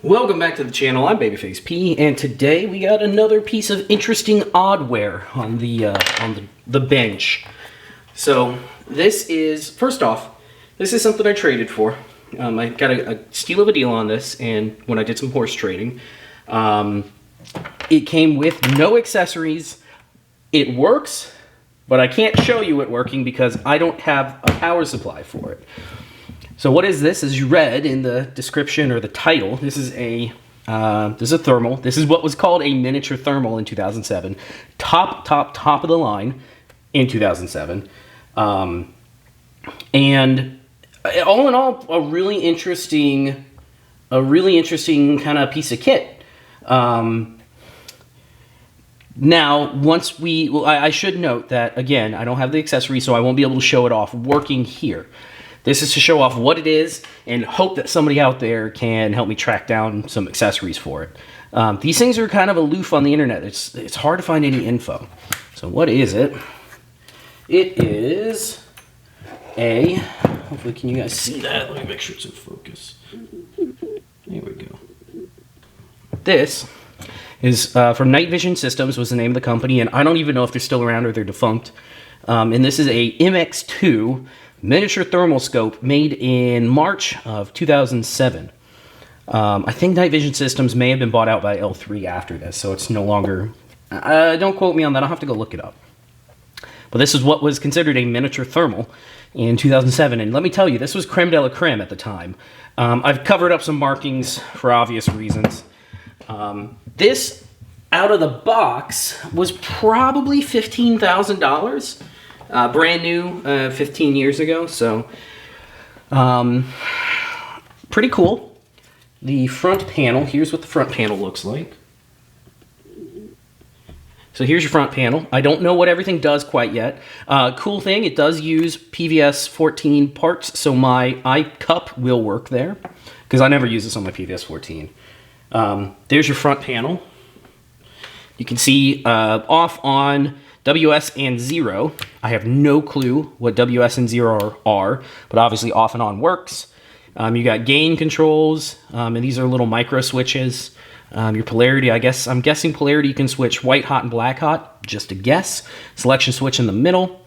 Welcome back to the channel. I'm Babyface P, and today we got another piece of interesting oddware on the bench. So this is, first off, this is something I traded for. I got a steal of a deal on this, and when I did some horse trading, it came with no accessories. It works, but I can't show you it working because I don't have a power supply for it. So what is this? As you read in the description or the title, this is a thermal. This is what was called a miniature thermal in 2007. Top of the line in 2007. And all in all, a really interesting kind of piece of kit. Now, I should note that, again, I don't have the accessory, so I won't be able to show it off working here. This is to show off what it is and hope that somebody out there can help me track down some accessories for it. These things are kind of aloof on the internet. It's hard to find any info. So what is it? It is a, hopefully can you guys see that? Let me make sure it's in focus. There we go. This is from Night Vision Systems was the name of the company, and I don't even know if they're still around or they're defunct. And this is a MX2 miniature thermal scope made in March of 2007. I think Night Vision Systems may have been bought out by L3 after this, so it's no longer... don't quote me on that, I'll have to go look it up. But this is what was considered a miniature thermal in 2007, and let me tell you, this was creme de la creme at the time. I've covered up some markings for obvious reasons. This, out of the box, was probably $15,000. Brand new, 15 years ago, so pretty cool. The front panel, here's what the front panel looks like. So here's your front panel. I don't know what everything does quite yet. Cool thing, it does use PVS 14 parts, so my iCup will work there, because I never use this on my PVS 14. There's your front panel. You can see off on WS and 0. I have no clue what WS and 0 are, but obviously off and on works. You got gain controls, and these are little micro switches. Your polarity, I'm guessing polarity you can switch white hot and black hot, just a guess. Selection switch in the middle.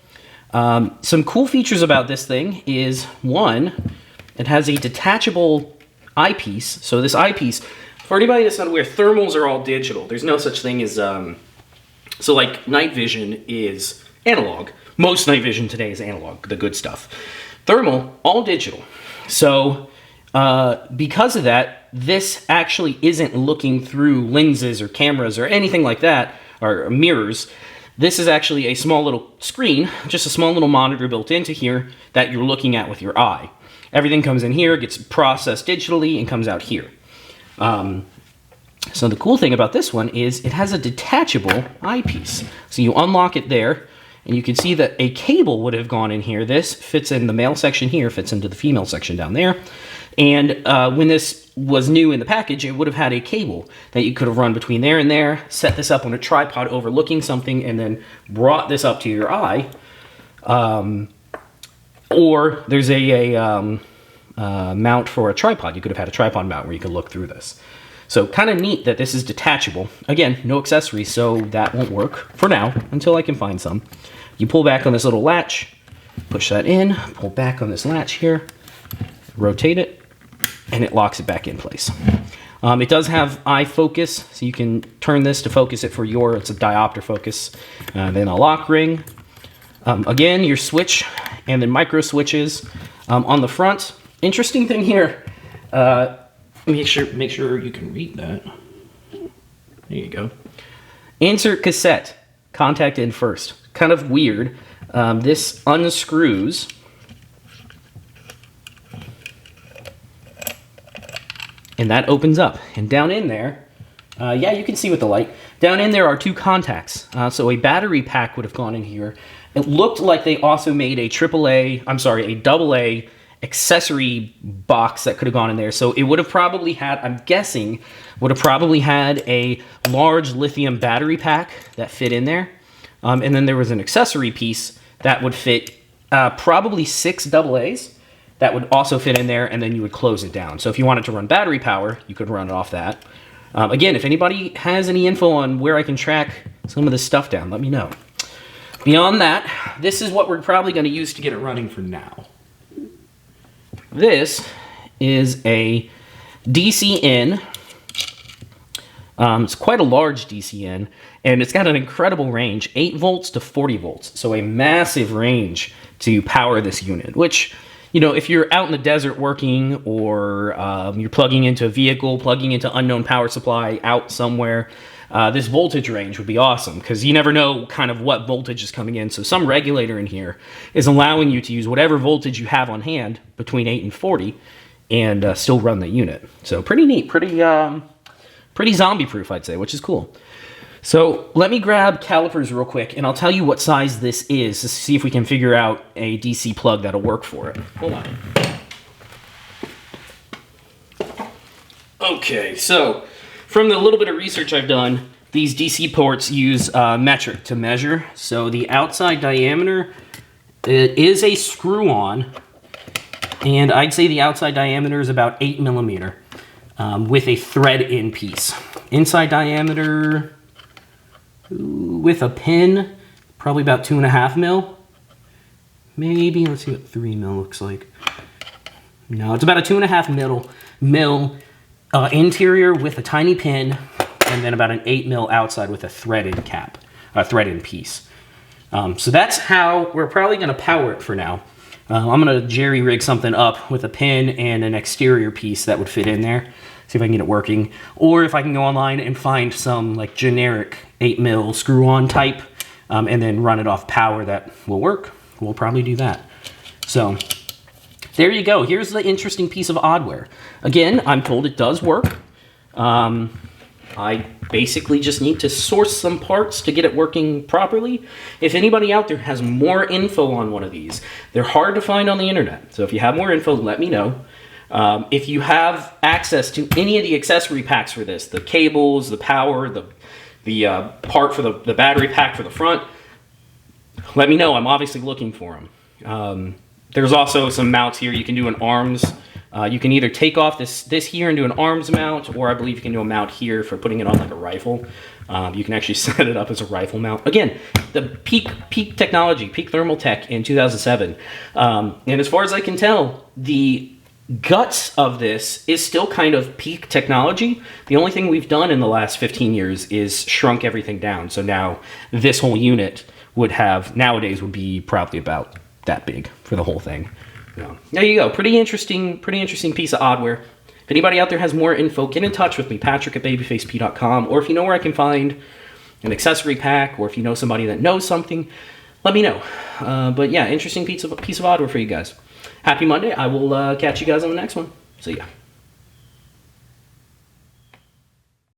Some cool features about this thing is, one, it has a detachable eyepiece. So this eyepiece, for anybody that's not aware, thermals are all digital. There's no such thing as... So like night vision is analog. Most night vision today is analog, the good stuff. Thermal, all digital. So because of that, this actually isn't looking through lenses or cameras or anything like that, or mirrors. This is actually a small little screen, just a small little monitor built into here that you're looking at with your eye. Everything comes in here, gets processed digitally, and comes out here. So the cool thing about this one is it has a detachable eyepiece. So you unlock it there, and you can see that a cable would have gone in here. This fits in the male section here, fits into the female section down there. And when this was new in the package, it would have had a cable that you could have run between there and there, set this up on a tripod overlooking something, and then brought this up to your eye. Or there's a mount for a tripod. You could have had a tripod mount where you could look through this. So kind of neat that this is detachable. Again, no accessories, so that won't work for now until I can find some. You pull back on this little latch, push that in, pull back on this latch here, rotate it, and it locks it back in place. It does have eye focus, so you can turn this to focus it for it's a diopter focus. Then a lock ring. Again, your switch, and then micro switches. On the front, interesting thing here, make sure you can read that. There you go. Insert cassette. Contact in first. Kind of weird. This unscrews. And that opens up. And down in there, yeah, you can see with the light. Down in there are two contacts. So a battery pack would have gone in here. It looked like they also made a AA accessory box that could have gone in there. So it would have probably had, I'm guessing, would have probably had a large lithium battery pack that fit in there. And then there was an accessory piece that would fit probably 6 AA's. that would also fit in there, and then you would close it down. So if you wanted to run battery power, you could run it off that. Again, if anybody has any info on where I can track some of this stuff down, let me know. Beyond that, this is what we're probably going to use to get it running for now. This is a DC in. It's quite a large DC in, and it's got an incredible range, 8 volts to 40 volts. So a massive range to power this unit, which, you know, if you're out in the desert working, or you're plugging into a vehicle, plugging into unknown power supply out somewhere, this voltage range would be awesome, because you never know kind of what voltage is coming in. So some regulator in here is allowing you to use whatever voltage you have on hand between 8 and 40 and still run the unit. So pretty neat, pretty zombie proof, I'd say, which is cool. So let me grab calipers real quick, and I'll tell you what size this is to see if we can figure out a DC plug that'll work for it. Hold on. Okay, so from the little bit of research I've done, these DC ports use metric to measure. So the outside diameter, it is a screw-on, and I'd say the outside diameter is about 8 millimeter. With a thread-in piece. Inside diameter, with a pin, probably about 2.5 mil. Maybe, let's see what 3 mil looks like. No, it's about a 2.5 mil interior with a tiny pin, and then about an 8 mil outside with a thread-in cap, a thread-in piece. So that's how we're probably going to power it for now. I'm going to jerry-rig something up with a pin and an exterior piece that would fit in there. See if I can get it working. Or if I can go online and find some like generic 8 mil screw-on type, and then run it off power that will work, we'll probably do that. So there you go. Here's the interesting piece of oddware. Again, I'm told it does work. I basically just need to source some parts to get it working properly. If anybody out there has more info on one of these, they're hard to find on the internet. So if you have more info, let me know. If you have access to any of the accessory packs for this, the cables, the power, the part for the battery pack for the front, let me know. I'm obviously looking for them. There's also some mounts here. You can do an arms. You can either take off this here and do an arms mount, or I believe you can do a mount here for putting it on like a rifle. You can actually set it up as a rifle mount. Again, the peak technology, peak thermal tech in 2007. And as far as I can tell, the guts of this is still kind of peak technology. The only thing we've done in the last 15 years is shrunk everything down. So now this whole unit nowadays would be probably about that big for the whole thing. Yeah. There you go. Pretty interesting piece of oddware. If anybody out there has more info, get in touch with me, patrick@babyfaceP.com, or if you know where I can find an accessory pack, or if you know somebody that knows something, let me know. But yeah, interesting piece of oddware for you guys. Happy Monday. I will catch you guys on the next one. See ya.